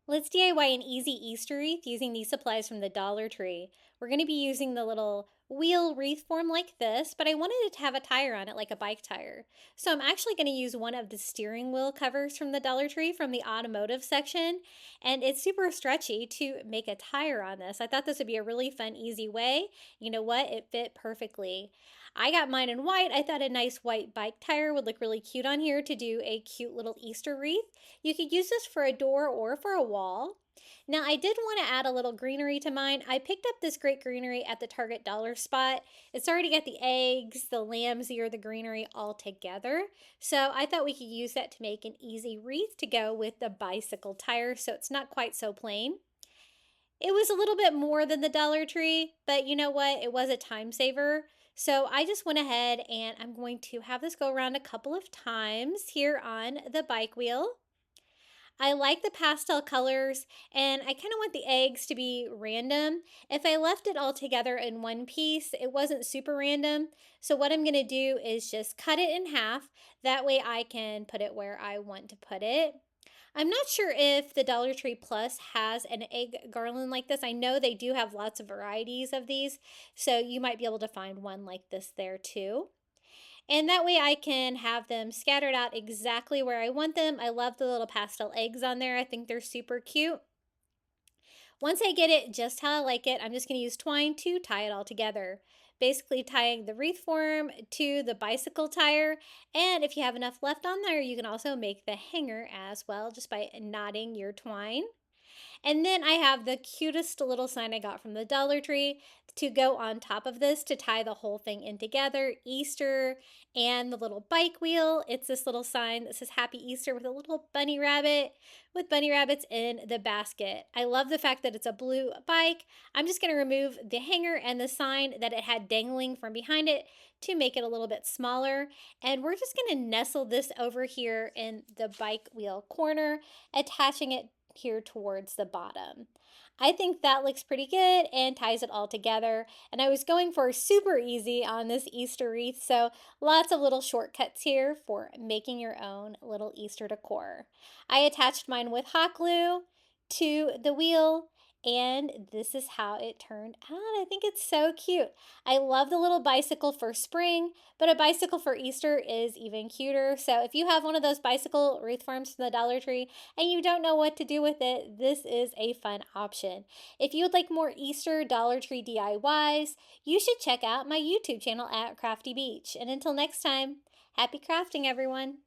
Let's DIY an easy Easter wreath using these supplies from the Dollar Tree. We're going to be using the little wheel wreath form like this, but I wanted it to have a tire on it like a bike tire. So I'm actually going to use one of the steering wheel covers from the Dollar Tree from the automotive section, and it's super stretchy to make a tire on this. I thought this would be a really fun, easy way. You know what? It fit perfectly. I got mine in white. I thought a nice white bike tire would look really cute on here to do a cute little Easter wreath. You could use this for a door or for a wall. Now, I did want to add a little greenery to mine. I picked up this great greenery at the Target dollar spot. It's already got the eggs, the lamb's ear, the greenery all together. So I thought we could use that to make an easy wreath to go with the bicycle tire so it's not quite so plain. It was a little bit more than the Dollar Tree, but you know what? It was a time saver. So I just went ahead and I'm going to have this go around a couple of times here on the bike wheel. I like the pastel colors and I kind of want the eggs to be random. If I left it all together in one piece, it wasn't super random. So what I'm going to do is just cut it in half. That way I can put it where I want to put it. I'm not sure if the Dollar Tree Plus has an egg garland like this. I know they do have lots of varieties of these, so you might be able to find one like this there too. And that way I can have them scattered out exactly where I want them. I love the little pastel eggs on there. I think they're super cute. Once I get it just how I like it, I'm just going to use twine to tie it all together. Basically tying the wreath form to the bicycle tire. And if you have enough left on there, you can also make the hanger as well just by knotting your twine. And then I have the cutest little sign I got from the Dollar Tree to go on top of this to tie the whole thing in together. Easter and the little bike wheel. It's this little sign that says Happy Easter with a little bunny rabbit with bunny rabbits in the basket. I love the fact that it's a blue bike. I'm just going to remove the hanger and the sign that it had dangling from behind it to make it a little bit smaller. And we're just going to nestle this over here in the bike wheel corner, attaching it here towards the bottom. I think that looks pretty good and ties it all together. And I was going for super easy on this Easter wreath, so lots of little shortcuts here for making your own little Easter decor. I attached mine with hot glue to the wheel, and this is how it turned out. I think it's so cute. I love the little bicycle for spring, but a bicycle for Easter is even cuter. So if you have one of those bicycle wreath forms from the Dollar Tree and you don't know what to do with it, this is a fun option. If you would like more Easter Dollar Tree DIYs, you should check out my YouTube channel at Crafty Beach. And until next time, happy crafting, everyone.